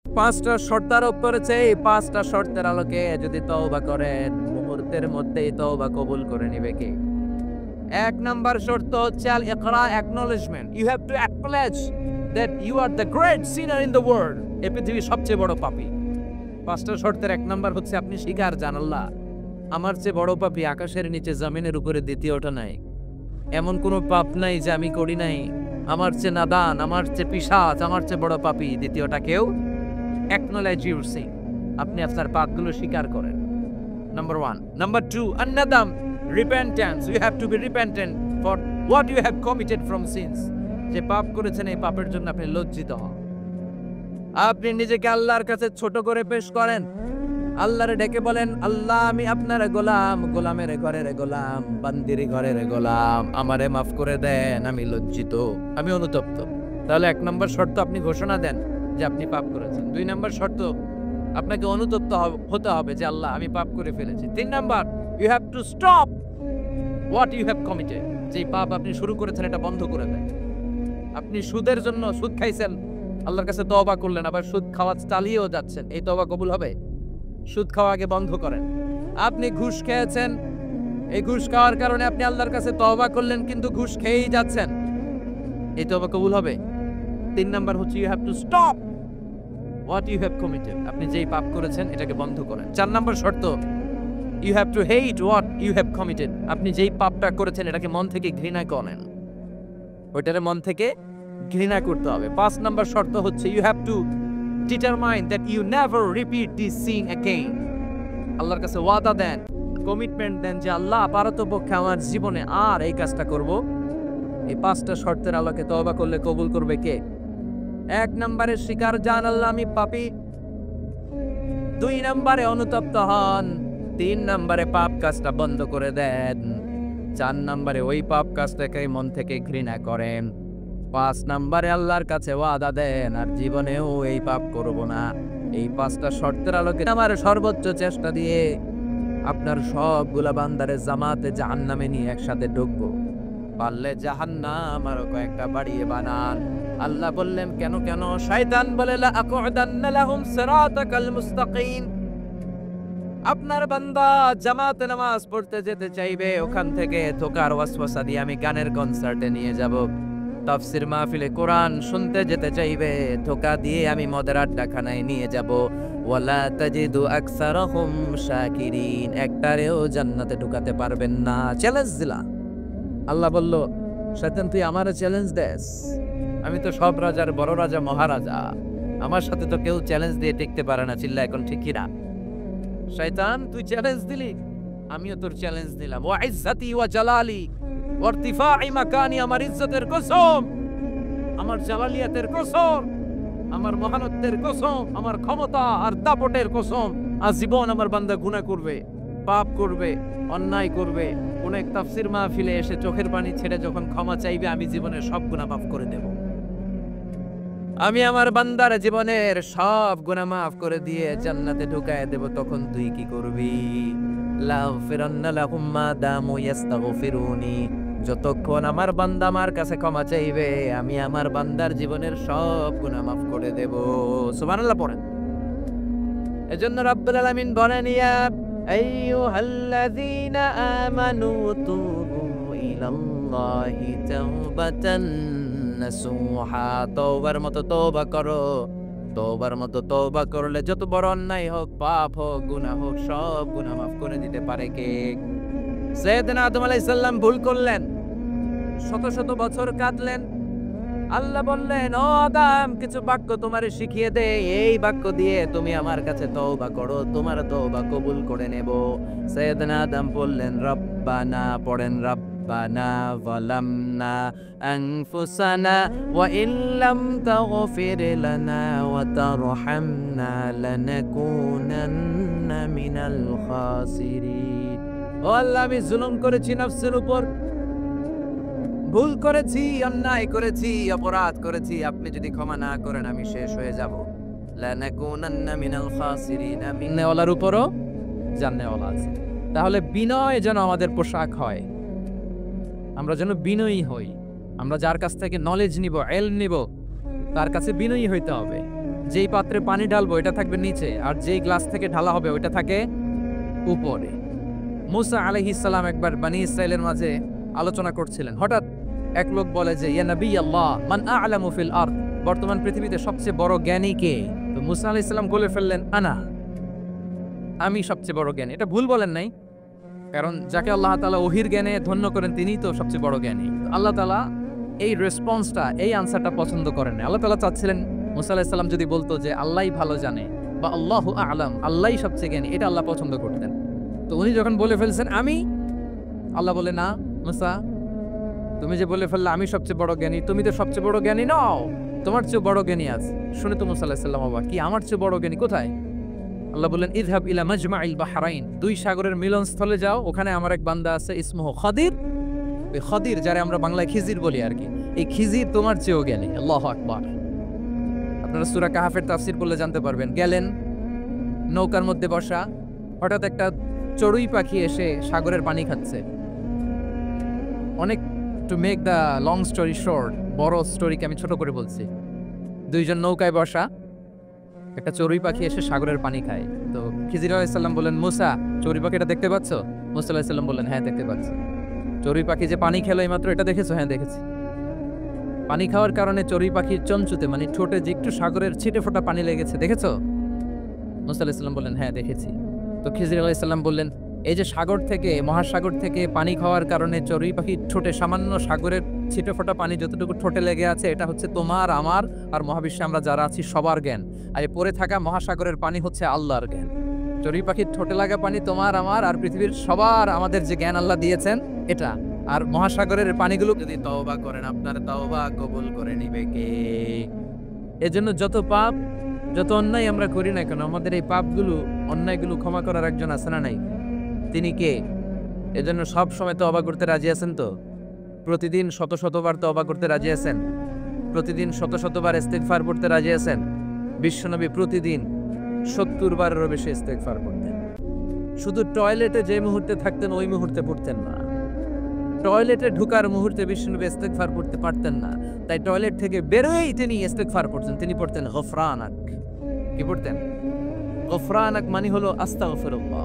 পাঁচটা শর্ত আরোপ করেছে। এই পাঁচটা শর্তের আলোকে যদি তওবা করেন, মুহূর্তের মধ্যেই তওবা কবুল করে নিবে কে? এক নাম্বার শর্ত হচ্ছে আল ইকরা, acknowledgement. You have to acknowledge that you are the great sinner in the world. এই পৃথিবীর সবচেয়ে বড় পাপী। পাঁচটা শর্তের এক নাম্বার হচ্ছে আপনি স্বীকার জান, আল্লাহ আমার চেয়ে বড় পাপী আকাশের নিচে জমিনের উপরে দ্বিতীয়টা নাই। এমন কোনো পাপ নাই যে আমি করি নাই। আমার চেয়ে নাদান, আমার চেয়ে পিশাচ, আমার চেয়ে বড় পাপী দ্বিতীয়টা কেউ। অ্যাকনলেজ ইউর সিন, আপনি আপনার পাপগুলো স্বীকার করেন। নাম্বার 1। নাম্বার 2, আন-নাদাম, repentance. You have to be repentant for what you have committed from sins. যে পাপ করেছেন এই পাপের জন্য আপনি লজ্জিত হন। আপনি নিজেকে আল্লাহর কাছে ছোট করে পেশ করেন, আল্লাহরে ডেকে বলেন, আল্লাহ আমি আপনার গোলাম, গোলামের ঘরের গোলাম, বান্দির ঘরের গোলাম, আমারে মাফ করে দেন, আমি লজ্জিত, আমি অনুতপ্ত। তাহলে এক নম্বর শর্ত আপনি ঘোষণা দেন যে আপনি পাপ করেছেন। 2 নম্বর শর্ত আপনাকে অনুতপ্ত হতে হবে যে আল্লাহ আমি পাপ করে ফেলেছি। 3 number, you have to stop what you have committed. যে পাপ আপনি শুরু করেছেন এটা বন্ধ করে দেন। আপনি সুদের জন্য সুদ খাইছেন, আল্লাহর কাছে তওবা করলেন, আবার সুদ খাওয়া চালিয়েও যাচ্ছেন, এই তওবা কবুল হবে? সুদ খাওয়া আগে বন্ধ করেন। আপনি ঘুষ খেয়েছেন, এই ঘুষ খাওয়ার কারণে আপনি আল্লাহর কাছে তওবা করলেন কিন্তু ঘুষ খেয়েই যাচ্ছেন, এই তওবা কবুল হবে? 3 নাম্বার হচ্ছে you have to stop what you have committed. আপনি যেই পাপ করেছেন এটাকে বন্ধ করেন। 4 নাম্বার শর্ত, you have to hate what you have committed. আপনি যেই পাপটা করেছেন এটাকে মন থেকে ঘৃণা করেন, ওইটারে মন থেকে ঘৃণা করতে হবে। 5 নাম্বার শর্ত হচ্ছে you have to determine that you never repeat this sin again. আল্লাহর কাছে ওয়াদা দেন, কমিটমেন্ট দেন যে আল্লাহ পারতপক্ষে আমার জীবনে আর এই কাজটা করব। এই 5টা শর্তের আলোকে তওবা করলে কবুল করবে কে? 1 নম্বরে স্বীকার জান, আল্লাহ আমি পাপী। 2 নম্বরে অনুতপ্ত হন। 3 নম্বরে পাপ কাজটা বন্ধ করে দেন। 4 নম্বরে ওই পাপ কাজটাকে মন থেকে ঘৃণা করেন। 5 নম্বরে আল্লাহর কাছে ওয়াদা দেন আর জীবনেও এই পাপ করব না। এই 5টা শর্তের আলোকে আমার সর্বোচ্চ চেষ্টা দিয়ে আপনার সবগুলা বান্দারে জামাতে জাহান্নামে নিয়ে একসাথে ঢুকবো। পারলে জাহান্নাম আরো কয়েকটা বাড়িয়ে বানান। আল্লাহ বললেন কেন কেন? শয়তান বলে লা আকুদান্না লাহুম সিরাতাকাল মুস্তাকিম। আপনার বান্দা জামাতে নামাজ পড়তে যেতে চাইবে, ওখান থেকে ধোঁকার ওয়াসওয়াসা দিয়ে আমি গানের কনসার্টে নিয়ে যাব। তাফসীর মাহফিলে কোরআন শুনতে যেতে চাইবে, ধোঁকা দিয়ে আমি মদের আড্ডাখানায় নিয়ে যাব। ওয়ালা তাজিদু আকসারাহুম শাকিরিন। একটারেও জান্নাতে ঢুকাতে পারবেন না। চ্যালেঞ্জ দিলা। আল্লাহ বলল, শয়তান তুই আমারে চ্যালেঞ্জ দেস? আমি তো সব রাজার বড় রাজা, মহারাজা, আমার সাথে তো কেউ চ্যালেঞ্জ দিয়ে টিকতে পারে না। চিল্লা এখন ঠিক কিনা? শয়তান তুই চ্যালেঞ্জ দিলি, আমিও তোর চ্যালেঞ্জ দিলাম। ওয়া ইজ্জতি ওয়া জালালি ওয়া ইরতিফাই মাকানি, আমার ইজ্জতের কসম, আমার জালালিয়াতের কসম, আমার মহানত্বের কসম, আমার ক্ষমতা আর দাপটের কসম, আজীবন আমার বান্দা গুনাহ করবে, পাপ করবে, অন্যায় করবে। কোন এক তাফসীর মাহফিলে এসে চোখের পানি ছেড়ে যখন ক্ষমা চাইবে, আমি জীবনের সব গুনাহ মাফ করে দেব। আমি আমার বান্দার জীবনের সব গুনাহ মাফ করে দিয়ে জান্নাতে ঢুকায় দেব। তখন তুই কি করবি? লাগফিরান্না লাহুম মা দামু ইস্তাগফিরুনি। যতক্ষণ আমার বান্দা আমার কাছে ক্ষমা চাইবে, আমি আমার বান্দার জীবনের সব গুনাহ মাফ করে দেব। সুবহানাল্লাহ পড়েন। এজন্য রাব্বুল আলামিন বলেন, ইয়া আইয়ুহাল্লাযীনা আমানু তুবু ইলাল্লাহি তাওবাতান নাসুহা। তওবার মতো তওবা করো। তওবার মতো তওবা করলে যত বড় অন্যায় হোক, পাপ হোক, গুনাহ হোক, সব গুনাহ মাফ করে দিতে পারে কে? সাইয়েদনা আদম আলাইহিস সালাম ভুল করলেন, শত শত বছর কাঁদলেন। আল্লাহ বললেন, ও আদম কিছু বাক্য তোমারে শিখিয়ে দে, এই বাক্য দিয়ে তুমি আমার কাছে তওবা করো, তোমার তওবা কবুল করে নেব। সাইয়েদনা আদম বললেন, রব্বানা, পড়েন রব্বানা যালামনা আনফুসানা ওয়া ইল্লাম তাগফির লানা ওয়া তারহামনা লানাকুনান্না মিনাল খাসিরিন। ও আল্লাহ আমি জুলুম করেছি নফসের উপর, ভুল করেছি, অন্যায় করেছি, অপরাধ করেছি। আপনি যদি ক্ষমা না করেন আমি শেষ হয়ে যাব। লানাকুনান্না মিনাল খাসিরিন। মিন্নাওয়ালার উপরও জান্নাওয়ালা আছে। তাহলে বিনয় যেন আমাদের পোশাক হয়, আমরা যেন বিনয়ী হই। আমরা যার কাছ থেকে নলেজ নিব, ইলম নিব, তার কাছে বিনয়ী হইতে হবে। যেই পাত্রে পানি ঢালবো এটা থাকবে নিচে, আর যেই গ্লাস থেকে ঢালা হবে ওইটা থাকে উপরে। মুসা আলাইহিস সালাম একবার বনি ইসরাইলের মাঝে আলোচনা করছিলেন, হঠাৎ এক লোক বলে যে ইয়া নবী আল্লাহ মান আ'লামু ফিল আরদ, বর্তমান পৃথিবীতে সবচেয়ে বড় জ্ঞানী কে? তো মুসা আলাইহিস সালাম বলে ফেললেন আমি সবচেয়ে বড় জ্ঞানী। এটা ভুল বলেন নাই, কারণ যাকে আল্লাহ তাআলা ওহির জ্ঞানে ধন্য করেন তিনিই তো সবচেয়ে বড় জ্ঞানী। আল্লাহ তাআলা এই রেসপন্সটা, এই আনসারটা পছন্দ করেন না। আল্লাহ তাআলা চাচ্ছিলেন মুসা আলাইহিস সালাম যদি বলতো যে আল্লাহই ভালো জানে বা আল্লাহু আ'লাম, আল্লাহই সবচেয়ে জ্ঞানী, এটা আল্লাহ পছন্দ করতেন। তো উনি যখন বলে ফেলছেন আমি, আল্লাহ বলে না মুসা, তুমি যে বলে ফেললে আমি সবচেয়ে বড় জ্ঞানী, তুমি তো সবচেয়ে বড় জ্ঞানী নও, তোমার চেয়ে বড় জ্ঞানী আছে। শুনে তো মুসা আলাইহিস সালাম অবাক, কি আমার চেয়ে বড় জ্ঞানী কোথায়? আল্লাহ বললেন ইযহাব ইলা মাজমাইল বাহরাইন, দুই সাগরের মিলনস্থলে যাও, ওখানে আমার এক বান্দা আছে ইসমুহু খাদির। ওই খাদির, যারে আমরা বাংলায় খিজির বলি আর কি, এই খিজির তোমার চেয়েও জ্ঞানী। আল্লাহু আকবার। আপনারা সূরা কাহাফের তাফসীর পড়লে জানতে পারবেন। গেলেন, নৌকার মধ্যে বসা, হঠাৎ একটা চড়ুই পাখি এসে সাগরের পানি খাচ্ছে। অনেক, to make the long story short, বড় স্টোরিকে আমি ছোট করে বলছি। দুইজন নৌকায় বসা, একটা চড়ুই পাখি এসে সাগরের পানি খায়। তো খিজির আলাইহিস সালাম বললেন মুসা, চড়ুই পাখিটা দেখতে পাচ্ছ? মুসা আলাইহিস সালাম বললেন হ্যাঁ দেখতে পাচ্ছি। চড়ুই পাখি যে পানি খেলো এইমাত্র, এটা দেখেছো? হ্যাঁ দেখেছি। পানি খাওয়ার কারণে চড়ুই পাখির চঞ্চুতে মানে ঠোঁটে যে একটু সাগরের ছিটে ফোটা পানি লেগেছে, দেখেছো? মুসা আলাইহিস সালাম বললেন হ্যাঁ দেখেছি। তো খিজির আলাইহিস সালাম বললেন এই যে সাগর থেকে, মহাসাগর থেকে পানি খাওয়ার কারণে চড়ুই পাখির ঠোঁটে সামান্য সাগরের ছিটে ফোটা পানি যতটুকু ঠোঁটে লেগে আছে, এটা হচ্ছে তোমার, আমার আর মহাবিশ্বে আমরা যারা আছি সবার জ্ঞান। আর এই পড়ে থাকা মহাসাগরের পানি হচ্ছে আল্লাহর জ্ঞান। চড়ুই পাখির ঠোঁটে লাগা পানি তোমার, আমার আর পৃথিবীর সবার, আমাদের যে জ্ঞান আল্লাহ দিয়েছেন এটা। আর মহাসাগরের পানিগুলো যদি তওবা করেন, আপনার তওবা কবুল করে নিবে কে? এজন্য যত পাপ, যত অন্যায় আমরা করি না কেন, আমাদের এই পাপগুলো, অন্যায়গুলো ক্ষমা করার একজন আছে না নাই? তিনি কে? এজন্য সব সময় তওবা করতে রাজি আছেন তো? প্রতিদিন শত শতবার তওবা করতে রাজি আছেন? প্রতিদিন শত শতবার ইস্তেগফার পড়তে রাজি আছেন? বিশ্বনবী প্রতিদিন 70 বারেরও বেশি ইস্তেগফার পড়তেন। শুধু টয়লেটে যে মুহূর্তে থাকতেন ওই মুহূর্তে পড়তেন না, টয়লেটে ঢুকার মুহূর্তে বিশ্বনবী ইস্তেগফার পড়তে পারতেন না, তাই টয়লেট থেকে বেরোয়েই তিনি ইস্তেগফার পড়তেন। তিনি পড়তেন গফরানাক। কি পড়তেন? গফরানাক মানে হলো আস্তাগফিরুল্লাহ।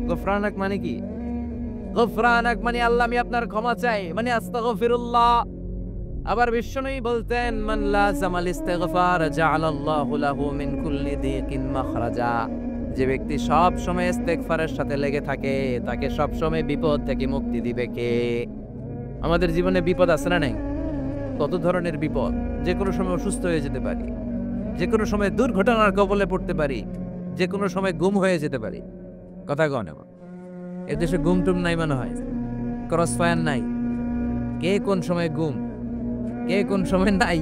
গফরানাক মানে কি? গফরানাক মানে আল্লাহ আমি আপনার ক্ষমা চাই, মানে আস্তাগফিরুল্লাহ। আবার বিশ্বনবী বলতেন মান লাযামাল ইস্তিগফার জাআলাল্লাহু লাহু মিন কুল্লি দিকিন মাখরাজা, যে ব্যক্তি সব সময় ইস্তেগফারের সাথে লেগে থাকে তাকে সব সময় বিপদ থেকে মুক্তি দিবে কে? আমাদের জীবনে বিপদ আছে না নাই? কত ধরনের বিপদ, যে কোনো সময় অসুস্থ হয়ে যেতে পারি, যে কোনো সময় দুর্ঘটনার কবলে পড়তে পারি, যে কোনো সময় গুম হয়ে যেতে পারি। কথা কন, এদেশে গুম টুম নাই মনে হয়, ক্রস ফায়ার নাই, কে কোন সময় গুম, কে কোন সময় নাই,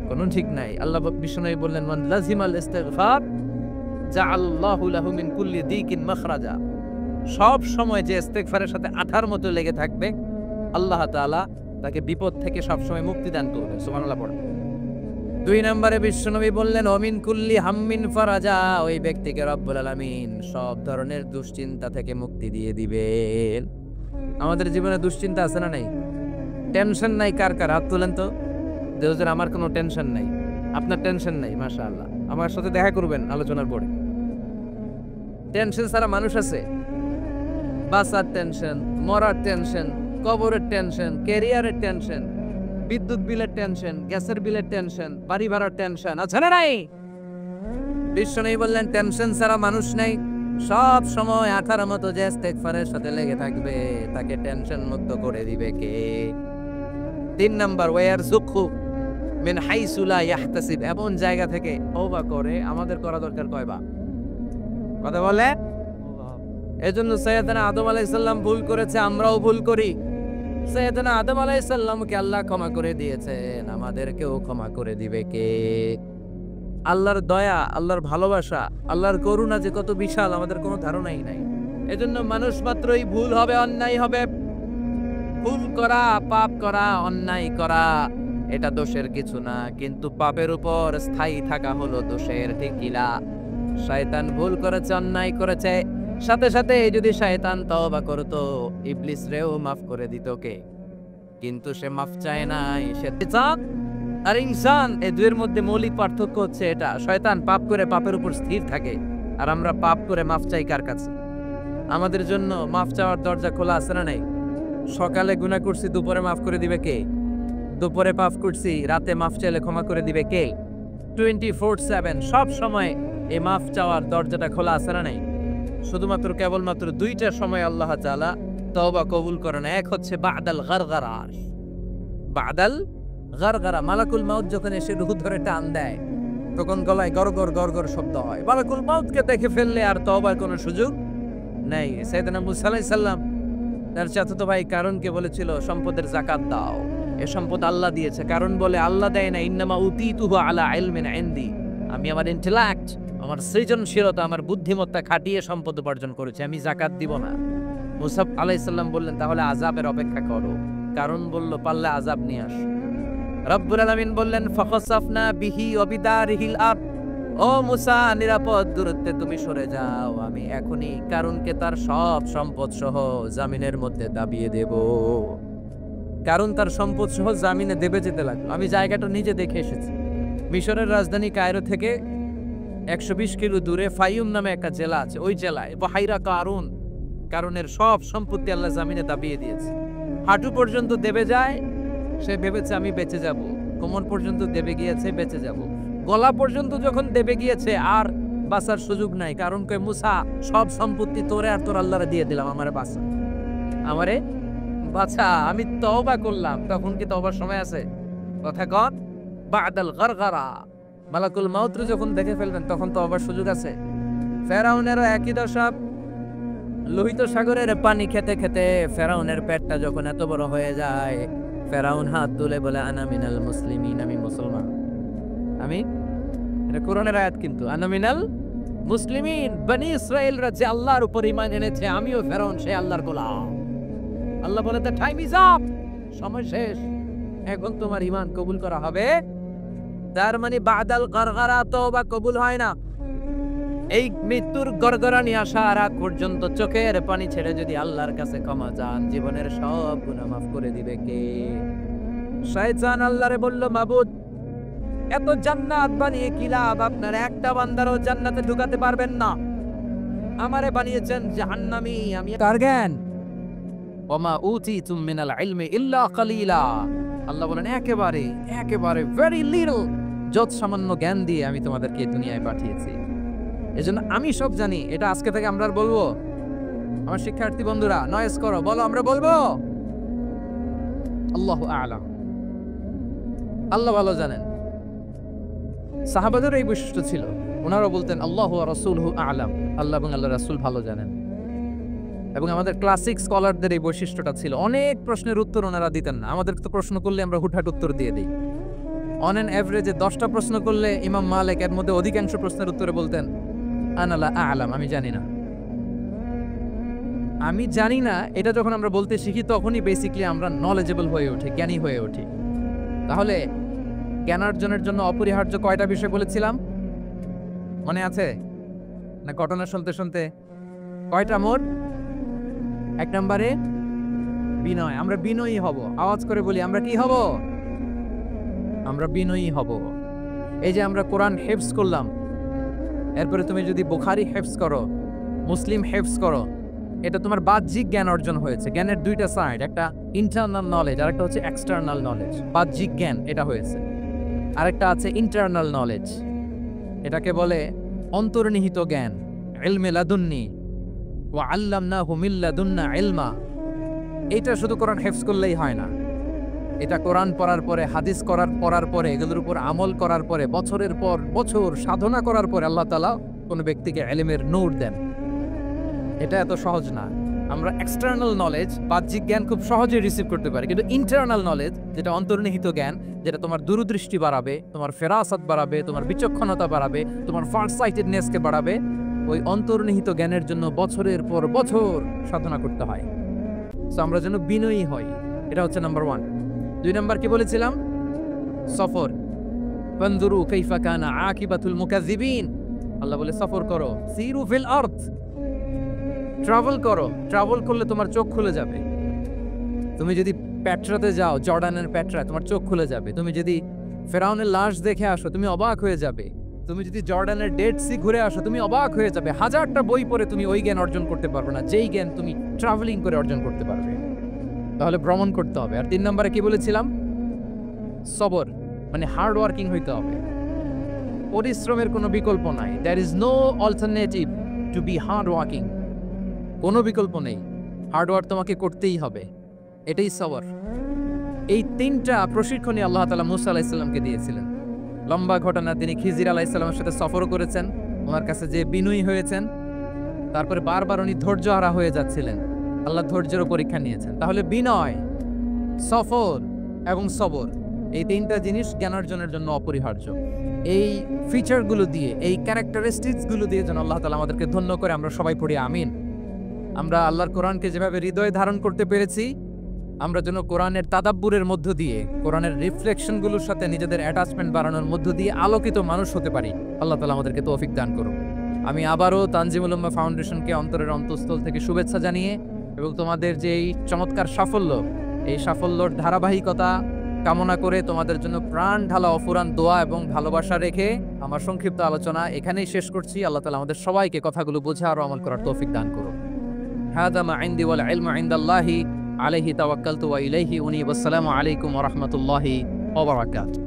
কোনো ঠিক নাই। আল্লাহ বিশ্বনবী বললেন মান লাজিমাল ইস্তিগফার জাআলাল্লাহু লাহু মিন কুল্লি দিকিন মাখরাজা, সব সময় যে ইস্তেগফারের সাথে আঠার মতো লেগে থাকবে আল্লাহ তাআলা তাকে বিপদ থেকে সব সময় মুক্তি দান করবে। সুবহানাল্লাহ পড়ে। 2 নম্বরে বিশ্বনবী বললেন অমিন কুল্লি হাম্মিন ফারাজা, ওই ব্যক্তিকে রব্বুল আলামিন সব ধরনের দুশ্চিন্তা থেকে মুক্তি দিয়ে দিবেন। আমাদের জীবনে দুশ্চিন্তা আছে না নাই? টেনশন নাই কার কার? হাত তোলেন তো। দেওয়ার আমার কোনো টেনশন নাই, আপনার টেনশন নাই, মাশাআল্লাহ। আমার সাথে দেখা করবেন আলোচনার পরে। টেনশন ছাড়া মানুষ আছে? বাসার টেনশন, মরার টেনশন, কবরের টেনশন, ক্যারিয়ারের টেনশন, বিদ্যুৎ বিলের টেনশন, গ্যাসের বিলের টেনশন, বাড়ি ভাড়ার টেনশন আছে না নাই? বিশ্বনবী বললেন টেনশন ছাড়া মানুষ নাই। সব সময় আঠার মতো যে ইস্তেগফারের সাথে লেগে থাকবে তাকে টেনশন মুক্ত করে দিবে কে? 3 নাম্বার ওয়ারযুকহু মিন হাইসু লা ইয়াহতাসিব, এমন জায়গা থেকে তওবা করে। আমাদের করা দরকার কয়বার? কথা বলে। এজন্য সাইয়েদনা আদম আলাইহিস সালাম ভুল করেছে, আমরাও ভুল করি। সাইয়েদনা আদম আলাইহিস সালামকে আল্লাহ ক্ষমা করে দিয়েছেন, আমাদেরকেও ক্ষমা করে দিবে কে? আল্লাহর দয়া, আল্লাহর ভালোবাসা, আল্লাহর করুণা যে কত বিশাল আমাদের কোনো ধারণাই নাই। এজন্য মানুষ মাত্রই ভুল হবে, অন্যায় হবে। ভুল করা, পাপ করা, অন্যায় করা এটা দোষের কিছু না, কিন্তু পাপের উপর স্থায়ী থাকা হলো দোষের ঠিকিলা। শয়তান ভুল করেছে, অন্যায় করেছে, সাথে সাথে যদি শয়তান তওবা করতো ইবলিস রেও মাফ করে দিত কে? কিন্তু সে মাফ চায় নাই, সে আর ইনসান, এই দুয়ের মধ্যে মৌলিক পার্থক্য হচ্ছে এটা, শয়তান পাপ করে পাপের উপর স্থির থাকে, আর আমরা পাপ করে মাফ চাই কার কাছে? আমাদের জন্য মাফ চাওয়ার দরজা খোলা আছে না নাই? সকালে গুনাহ করছি, দুপুরে মাফ করে দিবে কে? দুপুরে পাপ করছি, রাতে মাফ চাইলে ক্ষমা করে দিবে কে? 24/7 সব সময় এই মাফ চাওয়ার দরজাটা খোলা আছে না নাই? শুধুমাত্র কেবলমাত্র দুইটা সময় আল্লাহ তাআলা তওবা কবুল করেন। এক হচ্ছে বাদাল গারগারা। বাদাল গারগারা, মালাকুল মাউত যখন এসে রূহ ধরে টান দেয়, তখন গলায় গরগর গরগর শব্দ হয়। মালাকুল মাউতকে দেখে ফেললে আর তওবার কোনো সুযোগ নেই। সাইয়েদনা মুসা আলাইহিস সালাম তার চাচাতো ভাই কারণকে বলেছিল সম্পদের যাকাত দাও, এ সম্পদ আল্লাহ দিয়েছে। কারণ বলে আল্লাহ দেয় না, ইন্নামা উতীতুহু আলা ইলমিন ইনদি, আমি আমার ইন্টেলেক্ট, আমার সৃজনশীলতা, আমার বুদ্ধিমত্তা খাটিয়ে সম্পদ উপার্জন করেছি, আমি যাকাত দিব না। মুসা আলাইহিস সালাম বললেন তাহলে আযাবের অপেক্ষা করো। কারণ বলল পারলে আযাব নিয়ে আস। রব্বুল আলামিন বললেন ফাখাসাফনা বিহি ওয়া বিদারিহিল আরদ, ও মুসা নিরাপদ দূরত্বে তুমি সরে যাও, আমি এখনই কারণকে তার সব সম্পদ সহ জামিনের মধ্যে দাবিয়ে দেব। কারণ তার সম্পদ সহ জামিনে দেবে যেতে লাগলো। আমি জায়গাটা নিজে দেখে এসেছি। মিশরের রাজধানী কায়রো থেকে 120 কিলো দূরে ফাইয়ুম নামে একটা জেলা আছে, ওই জেলায় বাহাইরা কারুন, কারণের সব সম্পত্তি আল্লাহ জামিনে দাবিয়ে দিয়েছে। হাঁটু পর্যন্ত দেবে যায়, সে ভেবেছে আমি বেঁচে যাব। কোমর পর্যন্ত দেবে গিয়েছে, বেঁচে যাব। গলা পর্যন্ত যখন দেবে গিয়েছে আর বাঁচার সুযোগ নাই। কারণ কয় মুসা সব সম্পত্তি তোরে আর তোর আল্লাহরে দিয়ে দিলাম, আমারে বাঁচা, আমারে বাঁচা, আমি তওবা করলাম। তখন কি তওবার সময় আছে? কথা কন, বাদাল গারগারা, মালাকুল মাউত যখন দেখে ফেলবেন তখন তওবার সুযোগ আছে। ফেরাউনেরও একই দশা। লোহিত সাগরের পানি খেতে খেতে ফেরাউনের পেটটা যখন এত বড় হয়ে যায়, ফেরাউন হাত তুলে বলে আনা মিনাল মুসলিমিন, আমি মুসলমান। আমি, এটা কোরআনের আয়াত কিন্তু, আনা মিনাল মুসলিমিন, বনি ইসরাইলরা যে আল্লাহর উপর ঈমান এনেছে, আমিও ফেরাউন সে আল্লাহর গোলাম। আল্লাহ বলে দ্য টাইম ইজ আপ, সময় শেষ, এখন তোমার ঈমান কবুল করা হবে। তার মানে বাদাল গারগারা তওবা কবুল হয় না। এই মৃত্যুর গড়গড়ানি আসার আগ পর্যন্ত চোখের পানি ছেড়ে যদি আল্লাহর কাছে ক্ষমা চান, জীবনের সব গুনাহ মাফ করে দিবে কে? শয়তান আল্লাহরে বলল, মাবুদ এত জান্নাত বানিয়ে কি লাভ? আপনার একটা বান্দারও জান্নাতে ঢুকাতে পারবেন না, আমারে বানিয়েছেন জাহান্নামী, আমি কার জ্ঞান? ওমা উতীতুম মিনাল ইলমি ইল্লা কালিলা, আল্লাহ বলেন একেবারে একেবারে ভেরি লিটল, যত সামান্য জ্ঞান দিয়ে আমি তোমাদেরকে দুনিয়ায় পাঠিয়েছি। এজন্য আমি সব জানি, এটা আজকে থেকে আমরা আর বলবো। আমার শিক্ষার্থী বন্ধুরা নয়েজ করো, বলো আমরা বলবো আল্লাহু আ'লাম, আল্লাহ ভালো জানেন। সাহাবাদের এই বৈশিষ্ট্য ছিল, ওনারা বলতেন আল্লাহু ওয়া রাসূলুহু আ'লাম, আল্লাহ এবং আল্লাহর রাসূল ভালো জানেন। এবং আমাদের ক্লাসিক স্কলারদের এই বৈশিষ্ট্যটা ছিল, অনেক প্রশ্নের উত্তর ওনারা দিতেন না। আমাদের তো প্রশ্ন করলে আমরা হুটহাট উত্তর দিয়ে দিই। অন অ্যান এভারেজে 10টা প্রশ্ন করলে ইমাম মালিক এর মধ্যে অধিকাংশ প্রশ্নের উত্তরে বলতেন আনা লা আ'লাম, আমি জানি না। আমি জানি না এটা যখন আমরা বলতে শিখি, তখনই বেসিক্যালি আমরা নলেজেবল হয়ে উঠি, জ্ঞানী হয়ে উঠি। তাহলে জ্ঞানার্জনের জন্য অপরিহার্য কয়টা বিষয় বলেছিলাম, মনে আছে না? ঘটনা শুনতে শুনতে কয়টা মোট? 1 নম্বরে বিনয়, আমরা বিনয়ী হব। আওয়াজ করে বলি, আমরা কি হব? আমরা বিনয়ী হব। এই যে আমরা কোরআন হেফজ করলাম, এরপরে তুমি যদি বুখারী হেফজ করো, মুসলিম হেফজ করো, এটা তোমার বাহ্যিক জ্ঞান অর্জন হয়েছে। জ্ঞানের দুইটা সাইড, একটা ইন্টারনাল নলেজ আর একটা হচ্ছে এক্সটার্নাল নলেজ। বাহ্যিক জ্ঞান এটা হয়েছে, আরেকটা আছে ইন্টারনাল নলেজ, এটাকে বলে অন্তর্নিহিত জ্ঞান। ইলমে লাদুন্নি ওয়া আল্লামনাহু মিন লাদুন্না ইলমা, এটা শুধু কোরআন হেফজ করলেই হয় না। এটা কোরআন পড়ার পরে, হাদিস পড়ার পরে, এগুলোর উপর আমল করার পরে, বছরের পর বছর সাধনা করার পরে আল্লাহ তাআলা কোনো ব্যক্তিকে ইলমের নূর দেন। এটা এত সহজ না। আমরা এক্সটার্নাল নলেজ, বাহ্যিক জ্ঞান খুব সহজে রিসিভ করতে পারি, কিন্তু ইন্টারনাল নলেজ, যেটা অন্তর্নিহিত জ্ঞান, যেটা তোমার দূরদৃষ্টি বাড়াবে, তোমার ফেরাসাত বাড়াবে, তোমার বিচক্ষণতা বাড়াবে, তোমার ফারসাইটেডনেসকে বাড়াবে, ওই অন্তর্নিহিত জ্ঞানের জন্য বছরের পর বছর সাধনা করতে হয়। সো আমরা যেন বিনয়ী হই, এটা হচ্ছে নাম্বার 1। 2 নাম্বার কি বলেছিলাম? সফর। ফানজুরু কাইফা কানা আকিবাতুল মুকাজ্জিবিন, আল্লাহ বলে সফর করো, সিরু ফিল আরদ, ট্রাভেল করো। ট্রাভেল করলে তোমার চোখ খুলে যাবে। তুমি যদি পেট্রাতে যাও, জর্ডানের পেট্রা, তোমার চোখ খুলে যাবে। তুমি যদি ফেরাউনের লাশ দেখে আসো, তুমি অবাক হয়ে যাবে। তুমি যদি জর্ডানের ডেড সি ঘুরে আসো, তুমি অবাক হয়ে যাবে। হাজারটা বই পড়ে তুমি ওই জ্ঞান অর্জন করতে পারবে না, যেই জ্ঞান তুমি ট্রাভেলিং করে অর্জন করতে পারবে। তাহলে ভ্রমণ করতে হবে। আর 3 নম্বরে কি বলেছিলাম? সবর, মানে হার্ড ওয়ার্কিং হইতে হবে। পরিশ্রমের কোনো বিকল্প নাই। There is no alternative to be hard working. কোনো বিকল্প নেই, হার্ড ওয়ার্ক তোমাকে করতেই হবে। এটাই সবর। এই 3টা প্রশিক্ষণই আল্লাহ তাআলা মূসা আলাইহিস সালামকে দিয়েছিলেন। লম্বা ঘটনা, তিনি খিজির আলাইহিস সালামের সাথে সফর করেছেন, ওনার কাছে যে বিনয়ী হয়েছেন, তারপরে বারবার উনি ধৈর্যহারা হয়ে যাচ্ছিলেন, আল্লাহ ধৈর্যের পরীক্ষা নিয়েছেন। তাহলে বিনয়, সফর এবং সবর, এই 3টা জিনিস জ্ঞান অর্জনের জন্য অপরিহার্য। এই ফিচারগুলো দিয়ে, এই ক্যারেক্টারিস্টিক্সগুলো দিয়ে যেন আল্লাহ তাআলা আমাদেরকে ধন্য করে। আমরা সবাই পড়ি আমিন। আমরা আল্লাহর কোরআনকে যেভাবে হৃদয়ে ধারণ করতে পেরেছি, আমরা যেন কোরআনের তাদাব্বুরের মধ্য দিয়ে, কোরআনের রিফ্লেকশনগুলোর সাথে নিজেদের অ্যাটাচমেন্ট বাড়ানোর মধ্য দিয়ে আলোকিত মানুষ হতে পারি। আল্লাহ তাআলা আমাদেরকে তৌফিক দান করুন। আমি আবারও তানজিমুল উম্মাহ ফাউন্ডেশনকে অন্তরের অন্তঃস্থল থেকে শুভেচ্ছা জানিয়ে এবং তোমাদের যে এই চমৎকার সাফল্য, এই সাফল্যর ধারাবাহিকতা কামনা করে তোমাদের জন্য প্রাণ ঢালা অফুরান দোয়া এবং ভালোবাসা রেখে আমার সংক্ষিপ্ত আলোচনা এখানেই শেষ করছি। আল্লাহ তাআলা আমাদের সবাইকে কথাগুলো বোঝা আর আমল করার তৌফিক দান করুন। হাদা মা ইনদি ওয়াল ইলমু ইনদাল্লাহি আলাইহি তাওয়াক্কালতু ওয়া ইলাইহি উনীব। আসসালামু আলাইকুম ওয়া রাহমাতুল্লাহি ওয়া বারাকাতুহু।